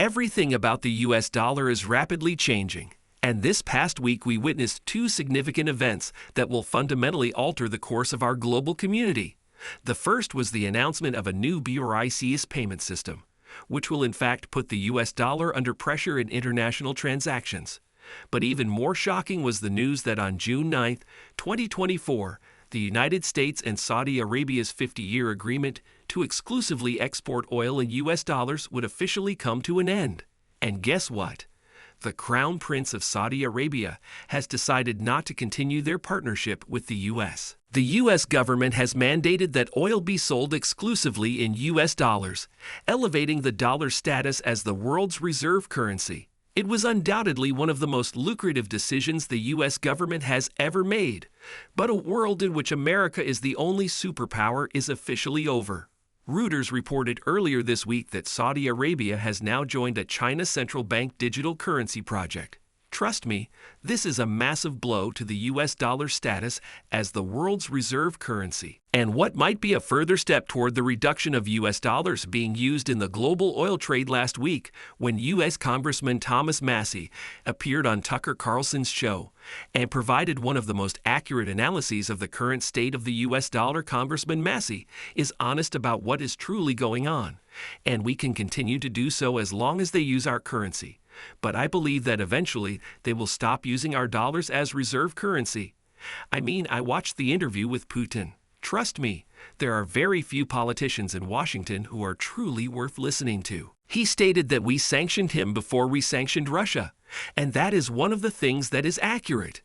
Everything about the US dollar is rapidly changing, and this past week we witnessed two significant events that will fundamentally alter the course of our global community. The first was the announcement of a new BRICS payment system, which will in fact put the US dollar under pressure in international transactions. But even more shocking was the news that on June 9, 2024, the United States and Saudi Arabia's 50-year agreement to exclusively export oil in US dollars would officially come to an end. And guess what? The Crown Prince of Saudi Arabia has decided not to continue their partnership with the US. The US government has mandated that oil be sold exclusively in US dollars, elevating the dollar's status as the world's reserve currency. It was undoubtedly one of the most lucrative decisions the U.S. government has ever made, but a world in which America is the only superpower is officially over. Reuters reported earlier this week that Saudi Arabia has now joined a China central bank digital currency project. Trust me, this is a massive blow to the U.S. dollar status as the world's reserve currency, and what might be a further step toward the reduction of U.S. dollars being used in the global oil trade last week when U.S. Congressman Thomas Massie appeared on Tucker Carlson's show and provided one of the most accurate analyses of the current state of the U.S. dollar. Congressman Massie is honest about what is truly going on, and we can continue to do so as long as they use our currency. But I believe that eventually they will stop using our dollars as reserve currency. I watched the interview with Putin. Trust me, there are very few politicians in Washington who are truly worth listening to. He stated that we sanctioned him before we sanctioned Russia, and that is one of the things that is accurate.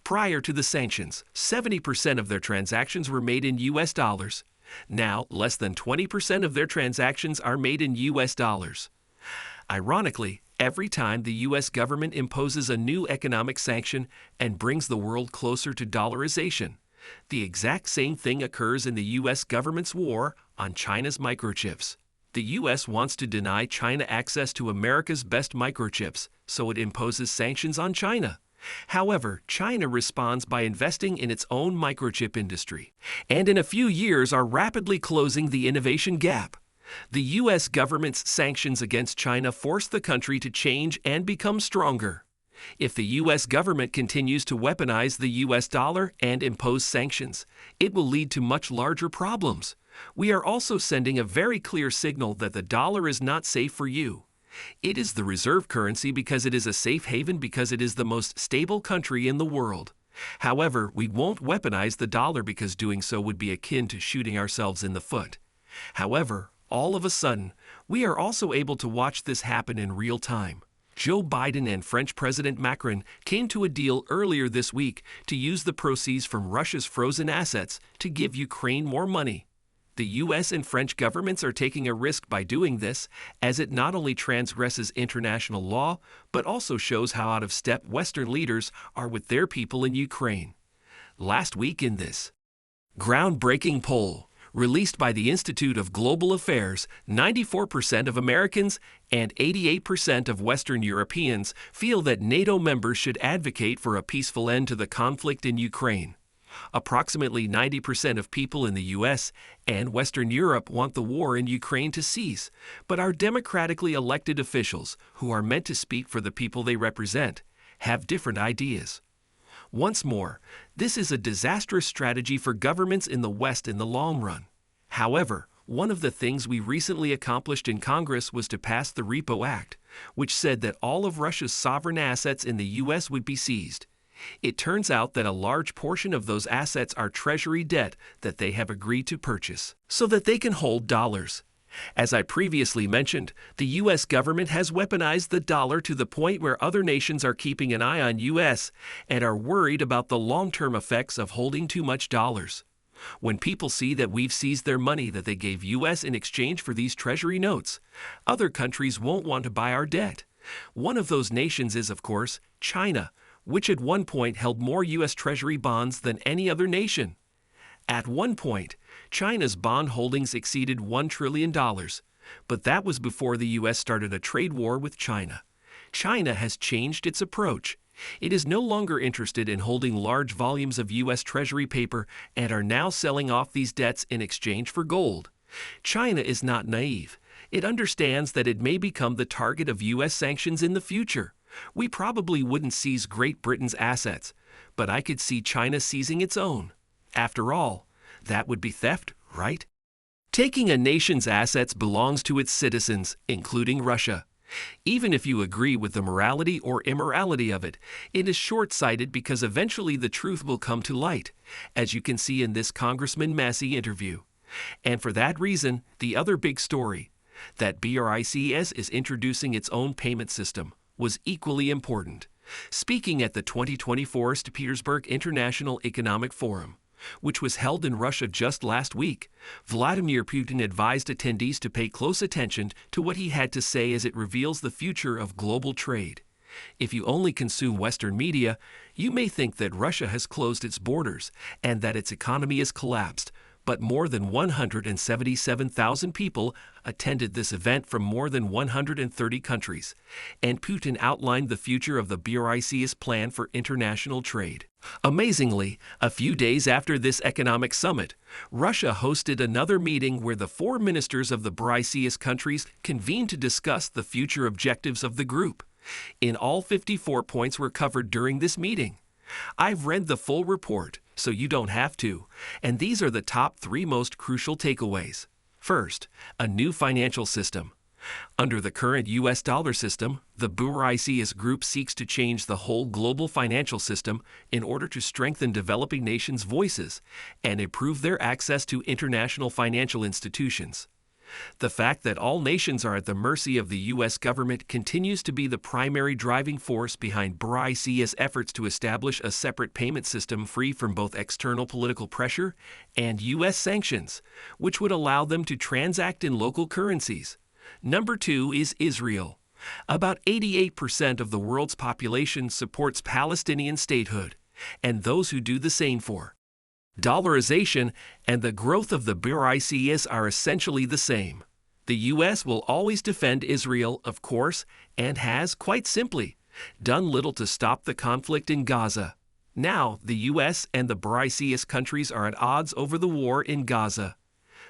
Prior to the sanctions, 70% of their transactions were made in US dollars. Now, less than 20% of their transactions are made in US dollars. Ironically, every time the U.S. government imposes a new economic sanction and brings the world closer to dollarization, the exact same thing occurs in the U.S. government's war on China's microchips. The U.S. wants to deny China access to America's best microchips, so it imposes sanctions on China. However, China responds by investing in its own microchip industry, and in a few years are rapidly closing the innovation gap. The U.S. government's sanctions against China force the country to change and become stronger. If the U.S. government continues to weaponize the U.S. dollar and impose sanctions, it will lead to much larger problems. We are also sending a very clear signal that the dollar is not safe for you. It is the reserve currency because it is a safe haven, because it is the most stable country in the world. However, we won't weaponize the dollar because doing so would be akin to shooting ourselves in the foot. However, all of a sudden, we are also able to watch this happen in real time. Joe Biden and French President Macron came to a deal earlier this week to use the proceeds from Russia's frozen assets to give Ukraine more money. The U.S. and French governments are taking a risk by doing this, as it not only transgresses international law, but also shows how out of step Western leaders are with their people in Ukraine. Last week in this groundbreaking poll, released by the Institute of Global Affairs, 94% of Americans and 88% of Western Europeans feel that NATO members should advocate for a peaceful end to the conflict in Ukraine. Approximately 90% of people in the U.S. and Western Europe want the war in Ukraine to cease, but our democratically elected officials, who are meant to speak for the people they represent, have different ideas. Once more, this is a disastrous strategy for governments in the West in the long run. However, one of the things we recently accomplished in Congress was to pass the Repo Act, which said that all of Russia's sovereign assets in the U.S. would be seized. It turns out that a large portion of those assets are Treasury debt that they have agreed to purchase, so that they can hold dollars. As I previously mentioned, the U.S. government has weaponized the dollar to the point where other nations are keeping an eye on U.S. and are worried about the long-term effects of holding too much dollars. When people see that we've seized their money that they gave U.S. in exchange for these Treasury notes, other countries won't want to buy our debt. One of those nations is, of course, China, which at one point held more U.S. Treasury bonds than any other nation. At one point, China's bond holdings exceeded $1 trillion, but that was before the U.S. started a trade war with China. China has changed its approach. It is no longer interested in holding large volumes of U.S. Treasury paper and are now selling off these debts in exchange for gold. China is not naive. It understands that it may become the target of U.S. sanctions in the future. We probably wouldn't seize Great Britain's assets, but I could see China seizing its own. After all, that would be theft, right? Taking a nation's assets belongs to its citizens, including Russia. Even if you agree with the morality or immorality of it, it is short-sighted because eventually the truth will come to light, as you can see in this Congressman Massey interview. And for that reason, the other big story, that BRICS is introducing its own payment system, was equally important. Speaking at the 2024 St. Petersburg International Economic Forum, which was held in Russia just last week, Vladimir Putin advised attendees to pay close attention to what he had to say as it reveals the future of global trade. If you only consume Western media, you may think that Russia has closed its borders and that its economy has collapsed, but more than 177,000 people attended this event from more than 130 countries, and Putin outlined the future of the BRICS plan for international trade. Amazingly, a few days after this economic summit, Russia hosted another meeting where the 4 ministers of the BRICS countries convened to discuss the future objectives of the group. In all, 54 points were covered during this meeting. I've read the full report, so you don't have to, and these are the top 3 most crucial takeaways. First, a new financial system. Under the current U.S. dollar system, the BRICS group seeks to change the whole global financial system in order to strengthen developing nations' voices and improve their access to international financial institutions. The fact that all nations are at the mercy of the U.S. government continues to be the primary driving force behind BRICS' efforts to establish a separate payment system free from both external political pressure and U.S. sanctions, which would allow them to transact in local currencies. Number 2 is Israel. About 88% of the world's population supports Palestinian statehood, and those who do the same for dollarization and the growth of the BRICS are essentially the same. The U.S. will always defend Israel, of course, and has, quite simply, done little to stop the conflict in Gaza. Now, the U.S. and the BRICS countries are at odds over the war in Gaza.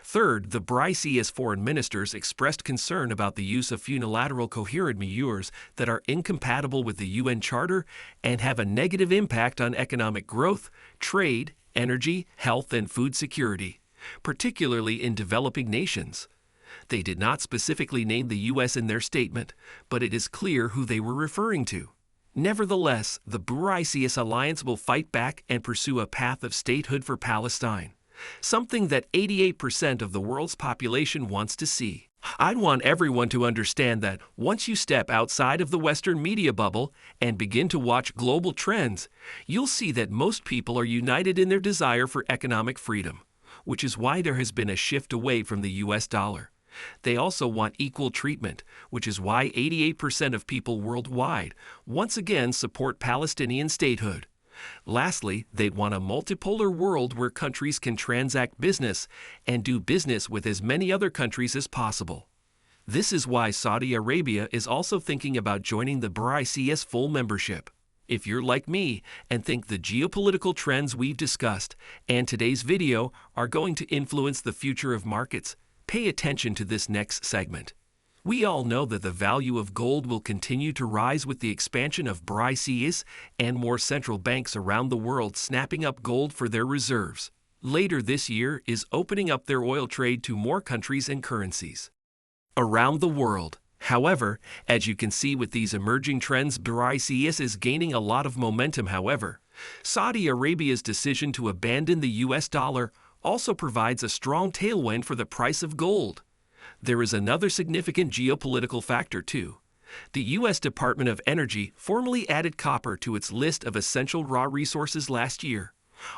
Third, the BRICS foreign ministers expressed concern about the use of unilateral coherent measures that are incompatible with the UN Charter and have a negative impact on economic growth, trade, energy, health, and food security, particularly in developing nations. They did not specifically name the U.S. in their statement, but it is clear who they were referring to. Nevertheless, the BRICS alliance will fight back and pursue a path of statehood for Palestine, something that 88% of the world's population wants to see. I'd want everyone to understand that once you step outside of the Western media bubble and begin to watch global trends, you'll see that most people are united in their desire for economic freedom, which is why there has been a shift away from the U.S. dollar. They also want equal treatment, which is why 88% of people worldwide once again support Palestinian statehood. Lastly, they'd want a multipolar world where countries can transact business and do business with as many other countries as possible. This is why Saudi Arabia is also thinking about joining the BRICS full membership. If you're like me and think the geopolitical trends we've discussed and today's video are going to influence the future of markets, pay attention to this next segment. We all know that the value of gold will continue to rise with the expansion of BRICS and more central banks around the world snapping up gold for their reserves. Later this year is opening up their oil trade to more countries and currencies around the world. However, as you can see with these emerging trends, BRICS is gaining a lot of momentum. However, Saudi Arabia's decision to abandon the US dollar also provides a strong tailwind for the price of gold. There is another significant geopolitical factor too. The U.S. Department of Energy formally added copper to its list of essential raw resources last year.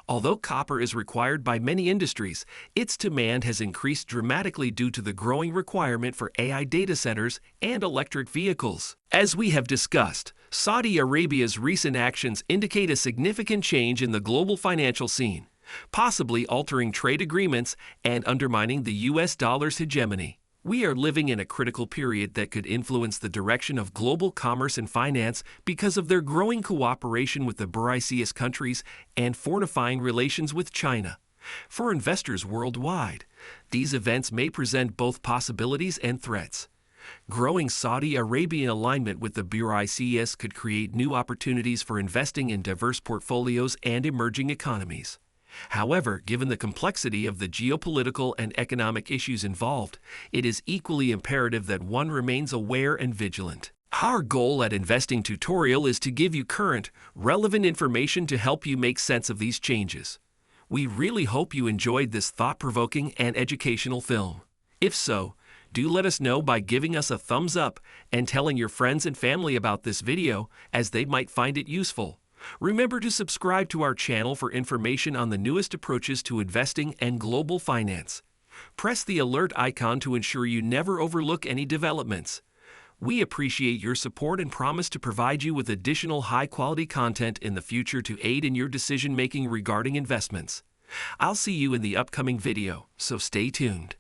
Although copper is required by many industries, its demand has increased dramatically due to the growing requirement for AI data centers and electric vehicles. As we have discussed, Saudi Arabia's recent actions indicate a significant change in the global financial scene, possibly altering trade agreements and undermining the U.S. dollar's hegemony. We are living in a critical period that could influence the direction of global commerce and finance because of their growing cooperation with the BRICS countries and fortifying relations with China. For investors worldwide, These events may present both possibilities and threats. Growing Saudi Arabian alignment with the BRICS could create new opportunities for investing in diverse portfolios and emerging economies. However, given the complexity of the geopolitical and economic issues involved, it is equally imperative that one remains aware and vigilant. Our goal at Investing Tutorial is to give you current, relevant information to help you make sense of these changes. We really hope you enjoyed this thought-provoking and educational film. If so, do let us know by giving us a thumbs up and telling your friends and family about this video, as they might find it useful. Remember to subscribe to our channel for information on the newest approaches to investing and global finance. Press the alert icon to ensure you never overlook any developments. We appreciate your support and promise to provide you with additional high-quality content in the future to aid in your decision-making regarding investments. I'll see you in the upcoming video, so stay tuned.